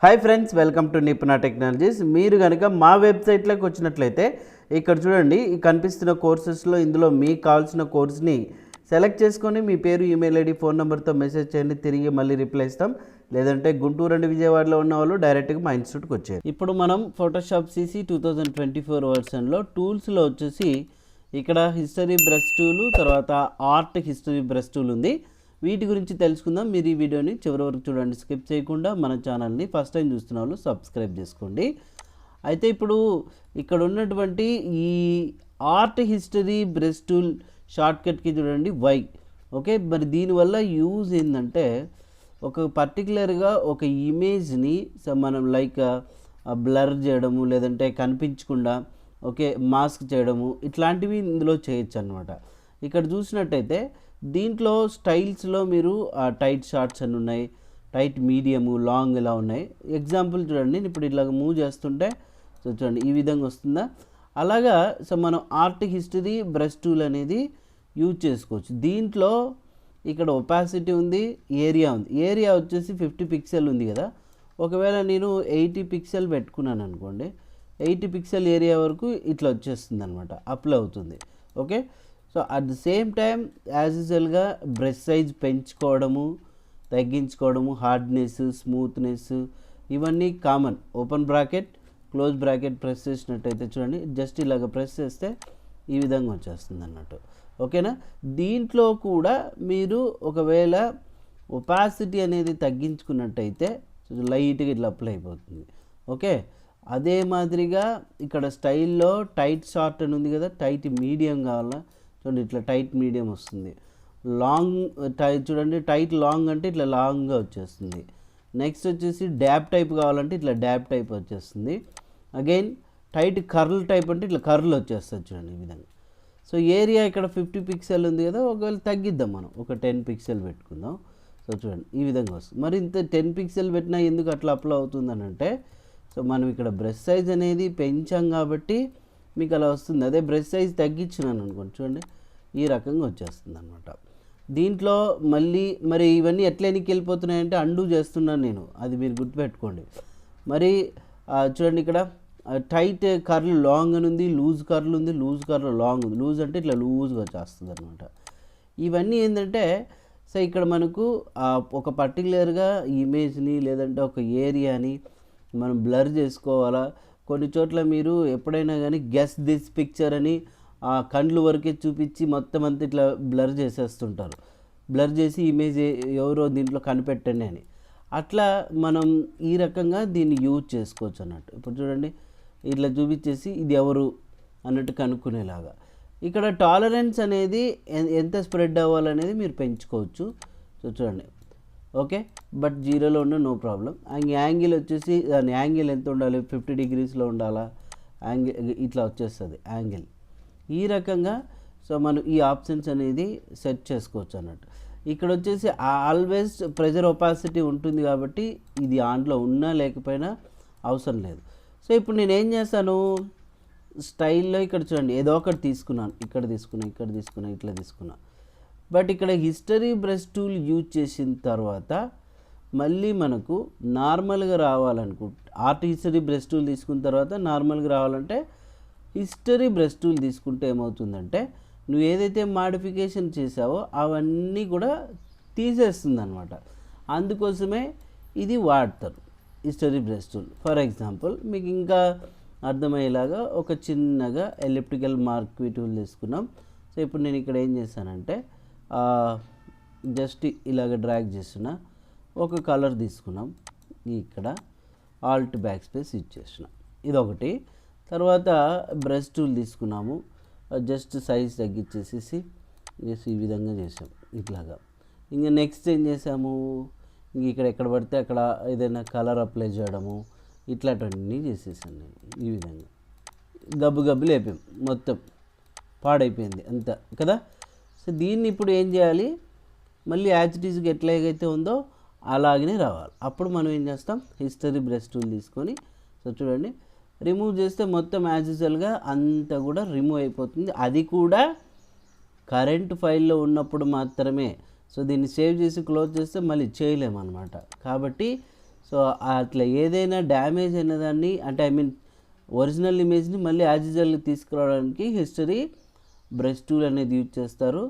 Hi friends, welcome to Nipuna technologies. మీరు కనుక మా వెబ్సైట్లోకి వచ్చినట్లయితే ఇక్కడ చూడండి, ఈ కనిపిస్తున్న కోర్సెస్లో ఇందులో మీకు కావాల్సిన కోర్స్ని సెలెక్ట్ చేసుకొని మీ పేరు, ఈమెయిల్ ఐడి, ఫోన్ నెంబర్తో మెసేజ్ చేయండి. తిరిగి మళ్ళీ రిప్లై ఇస్తాం. లేదంటే గుంటూరు అండ్ విజయవాడలో ఉన్న వాళ్ళు డైరెక్ట్గా మా ఇన్స్టిట్యూట్కి వచ్చారు. ఇప్పుడు మనం ఫోటోషాప్ CC 2024 వర్షన్లో టూల్స్లో వచ్చేసి ఇక్కడ హిస్టరీ బ్రష్ టూలు, తర్వాత ఆర్ట్ హిస్టరీ బ్రష్ టూల్ ఉంది. వీటి గురించి తెలుసుకుందాం. మీరు ఈ వీడియోని చివరి వరకు చూడండి, స్కిప్ చేయకుండా. మన ఛానల్ని ఫస్ట్ టైం చూస్తున్న వాళ్ళు సబ్స్క్రైబ్ చేసుకోండి. అయితే ఇప్పుడు ఇక్కడ ఉన్నటువంటి ఈ ఆర్ట్ హిస్టరీ బ్రష్ టూల్ షార్ట్కట్కి చూడండి వై. ఓకే, మరి దీనివల్ల యూజ్ ఏంటంటే ఒక పర్టికులర్గా ఒక ఇమేజ్ని మనం లైక్ బ్లర్ చేయడము, లేదంటే కనిపించకుండా ఓకే మాస్క్ చేయడము, ఇట్లాంటివి ఇందులో చేయొచ్చు అనమాట. ఇక్కడ చూసినట్టయితే దీంట్లో స్టైల్స్లో మీరు టైట్ షార్ట్స్ అని ఉన్నాయి, టైట్ మీడియము, లాంగ్ ఇలా ఉన్నాయి. ఎగ్జాంపుల్ చూడండి, నేను ఇప్పుడు ఇట్లా మూవ్ చేస్తుంటే సో చూడండి ఈ విధంగా వస్తుందా. అలాగా సో మనం ఆర్ట్ హిస్టరీ బ్రష్ టూల్ అనేది యూజ్ చేసుకోవచ్చు. దీంట్లో ఇక్కడ ఒపాసిటీ ఉంది, ఏరియా ఉంది. ఏరియా వచ్చేసి 50 పిక్సెల్ ఉంది కదా. ఒకవేళ నేను 80 పిక్సెల్ పెట్టుకున్నాను అనుకోండి, 80 పిక్సెల్ ఏరియా వరకు ఇట్లా వచ్చేస్తుంది అనమాట, అప్లై అవుతుంది. Okay, so at the same time as యూజువల్గా బ్రష్ సైజ్ పెంచుకోవడము, తగ్గించుకోవడము, హార్డ్నెస్, స్మూత్నెస్ ఇవన్నీ common. Open bracket, close bracket press చేసినట్టయితే చూడండి, జస్ట్ ఇలాగ ప్రెస్ చేస్తే ఈ విధంగా వచ్చేస్తుంది అన్నట్టు. ఓకేనా. దీంట్లో కూడా మీరు ఒకవేళ ఒపాసిటీ అనేది తగ్గించుకున్నట్టయితే లైట్గా ఇట్లా అప్లై అయిపోతుంది. ఓకే, అదే మాదిరిగా ఇక్కడ స్టైల్లో టైట్ షార్ట్ అని ఉంది కదా, టైట్ మీడియం కావాలా చూడండి, ఇట్లా టైట్ మీడియం వస్తుంది. లాంగ్ టైట్ చూడండి, టైట్ లాంగ్ అంటే ఇట్లా లాంగ్గా వచ్చేస్తుంది. నెక్స్ట్ వచ్చేసి డ్యాబ్ టైప్ కావాలంటే ఇట్లా డ్యాబ్ టైప్ వచ్చేస్తుంది. అగైన్ టైట్ కర్ల్ టైప్ అంటే ఇట్లా కర్ల్ వచ్చేస్తుంది చూడండి ఈ విధంగా. సో ఏరియా ఇక్కడ 50 పిక్సెల్ ఉంది కదా, ఒకవేళ తగ్గిద్దాం మనం, ఒక 10 పిక్సెల్ పెట్టుకుందాం. సో చూడండి ఈ విధంగా వస్తుంది. మరి ఇంత 10 పిక్సెల్ పెట్టినా ఎందుకు అట్లా అప్లై అవుతుందని అంటే, సో మనం ఇక్కడ బ్రష్ సైజ్ అనేది పెంచాం కాబట్టి మీకు అలా వస్తుంది. అదే బ్రష్ సైజ్ తగ్గించినాను అనుకోండి, చూడండి ఈ రకంగా వచ్చేస్తుంది అనమాట. దీంట్లో మళ్ళీ మరి ఇవన్నీ ఎట్లా ఎన్నికి వెళ్ళిపోతున్నాయంటే అండూ చేస్తున్నాను నేను, అది మీరు గుర్తుపెట్టుకోండి. మరి చూడండి ఇక్కడ టైట్ కర్ల్ లాంగ్ అని ఉంది, లూజ్ కర్ల్ ఉంది, లూజ్ కర్ల్ లాంగ్ ఉంది. లూజ్ అంటే ఇట్లా లూజ్గా వచ్చేస్తుంది అనమాట. ఇవన్నీ ఏంటంటే సో ఇక్కడ మనకు ఒక పర్టికులర్గా ఇమేజ్ని లేదంటే ఒక ఏరియాని మనం బ్లర్ చేసుకోవాలా. కొన్ని చోట్ల మీరు ఎప్పుడైనా కానీ గెస్ దిస్ పిక్చర్ అని కండ్లు వరకే చూపించి మొత్తం అంతా ఇట్లా బ్లర్ చేసేస్తుంటారు. బ్లర్ చేసి ఇమేజ్ ఎవరో దీంట్లో కనిపెట్టండి అని. అట్లా మనం ఈ రకంగా దీన్ని యూజ్ చేసుకోవచ్చు అన్నట్టు. ఇప్పుడు చూడండి ఇట్లా చూపించేసి ఇది ఎవరు అన్నట్టు కనుక్కునేలాగా. ఇక్కడ టాలరెన్స్ అనేది ఎంత స్ప్రెడ్ అవ్వాలనేది మీరు పెంచుకోవచ్చు. సో చూడండి ఓకే, బట్ 0లో ఉన్న నో ప్రాబ్లం. యాంగిల్ వచ్చేసి దాని యాంగిల్ ఎంత ఉండాలి, 50 డిగ్రీస్లో ఉండాలా, యాంగిల్ ఇట్లా వచ్చేస్తుంది యాంగిల్. ఈ రకంగా సో మనం ఈ ఆప్షన్స్ అనేది సెట్ చేసుకోవచ్చు అన్నట్టు. ఇక్కడ వచ్చేసి ఆల్వేస్ ప్రెజర్ ఒపాసిటీ ఉంటుంది కాబట్టి ఇది ఆన్లో ఉన్నా లేకపోయినా అవసరం లేదు. సో ఇప్పుడు నేను ఏం చేస్తాను, స్టైల్లో ఇక్కడ చూడండి ఏదో ఒకటి తీసుకున్నాను, ఇక్కడ తీసుకున్నా, ఇక్కడ తీసుకున్నా, ఇట్లా తీసుకున్నా. బట్ ఇక్కడ హిస్టరీ బ్రష్ టూల్ యూజ్ చేసిన తర్వాత మళ్ళీ మనకు నార్మల్గా రావాలనుకుంటే ఆర్ట్ హిస్టరీ బ్రష్ టూల్ తీసుకున్న తర్వాత నార్మల్గా రావాలంటే హిస్టరీ బ్రష్ టూల్ తీసుకుంటే ఏమవుతుందంటే నువ్వు ఏదైతే మాడిఫికేషన్ చేసావో అవన్నీ కూడా తీసేస్తుంది అనమాట. అందుకోసమే ఇది వాడతారు history brush tool. For example మీకు ఇంకా అర్థమయ్యేలాగా ఒక చిన్నగా ఎలిప్టికల్ మార్క్వీ టూల్ తీసుకున్నాం. సో ఇప్పుడు నేను ఇక్కడ ఏం చేశానంటే జస్ట్ ఇలాగ డ్రాగ్ చేస్తున్నా, ఒక కలర్ తీసుకున్నాం, ఇక్కడ ఆల్ట్ బ్యాక్ స్పేస్ ఇచ్చేసిన, ఇదొకటి. తర్వాత బ్రష్ టూల్ తీసుకున్నాము, జస్ట్ సైజ్ తగ్గించేసేసి ఈ విధంగా చేసాం ఇట్లాగా. ఇంకా నెక్స్ట్ ఏం చేసాము, ఇంక ఇక్కడ ఎక్కడ పడితే అక్కడ ఏదైనా కలర్ అప్లై చేయడము, ఇట్లాంటివన్నీ చేసేసాను నేను ఈ విధంగా. గబ్బు లేపాం, మొత్తం పాడైపోయింది అంతా కదా. సో దీన్ని ఇప్పుడు ఏం చేయాలి, మళ్ళీ యాజ్ ఇట్ ఈజ్గా ఎట్లాగైతే ఉందో అలాగనే రావాలి. అప్పుడు మనం ఏం చేస్తాం, హిస్టరీ బ్రష్ టూల్ తీసుకొని సో చూడండి రిమూవ్ చేస్తే మొత్తం యాజ్ యూజువల్గా అంతా కూడా రిమూవ్ అయిపోతుంది. అది కూడా కరెంట్ ఫైల్లో ఉన్నప్పుడు మాత్రమే. సో దీన్ని సేవ్ చేసి క్లోజ్ చేస్తే మళ్ళీ చేయలేము అనమాట. కాబట్టి సో అట్లా ఏదైనా డ్యామేజ్ అయిన దాన్ని అంటే ఐ మీన్ ఒరిజినల్ ఇమేజ్ని మళ్ళీ యాజ్ యూజువల్ తీసుకురావడానికి హిస్టరీ బ్రష్ టూల్ అనేది యూజ్ చేస్తారు.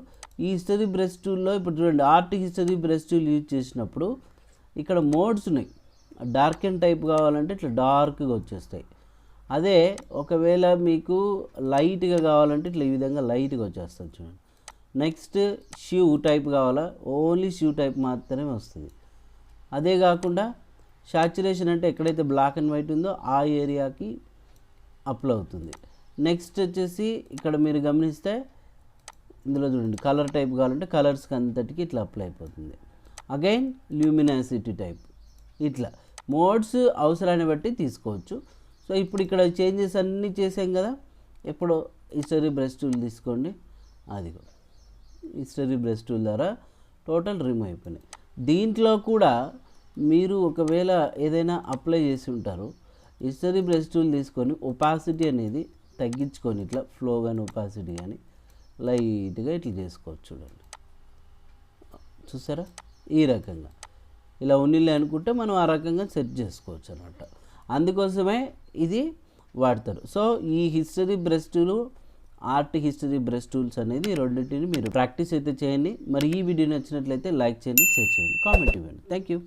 ఈ హిస్టరీ బ్రష్ టూల్లో ఇప్పుడు చూడండి, art history brush tool use చేసినప్పుడు ఇక్కడ మోడ్స్ ఉన్నాయి. డార్క్ అండ్ టైప్ కావాలంటే ఇట్లా డార్క్గా వచ్చేస్తాయి. అదే ఒకవేళ మీకు లైట్గా కావాలంటే ఇట్లా ఈ విధంగా లైట్గా వచ్చేస్తుంది చూడండి. నెక్స్ట్ షూ టైప్ కావాలా, ఓన్లీ షూ టైప్ మాత్రమే వస్తుంది. అదే కాకుండా సాచురేషన్ అంటే ఎక్కడైతే బ్లాక్ అండ్ వైట్ ఉందో ఆ ఏరియాకి అప్లై అవుతుంది. నెక్స్ట్ వచ్చేసి ఇక్కడ మీరు గమనిస్తే ఇందులో చూడండి, కలర్ టైప్ కావాలంటే కలర్స్కి అంతటికి ఇట్లా అప్లై అయిపోతుంది. అగైన్ ల్యూమినాసిటీ టైప్, ఇట్లా మోడ్స్ అవసరాన్ని బట్టి తీసుకోవచ్చు. సో ఇప్పుడు ఇక్కడ చేంజెస్ అన్నీ చేసాం కదా. ఇప్పుడు హిస్టరీ బ్రష్ టూల్ తీసుకోండి, అదిగో హిస్టరీ బ్రష్ టూల్ ద్వారా టోటల్ రిమూవ్ అయిపోయినాయి. దీంట్లో కూడా మీరు ఒకవేళ ఏదైనా అప్లై చేసి ఉంటారు, హిస్టరీ బ్రష్ టూల్ తీసుకొని ఒపాసిటీ అనేది తగ్గించుకొని ఇట్లా ఫ్లో కానీ ఒపాసిటీ కానీ లైట్గా ఇట్లా చేసుకోవచ్చు. చూడండి, చూసారా, ఈ రకంగా ఇలా ఉన్నిలే అనుకుంటే మనం ఆ రకంగా సెట్ చేసుకోవచ్చు అన్నమాట. అందుకోసమే ఇది వాడతారు. సో ఈ history brush tool, art history brush tools అనేది రెండింటిని మీరు ప్రాక్టీస్ అయితే చేయండి. మరి ఈ వీడియో నచ్చినట్లయితే లైక్ చేయండి, షేర్ చేయండి, కామెంట్ ఇవ్వండి. Thank you.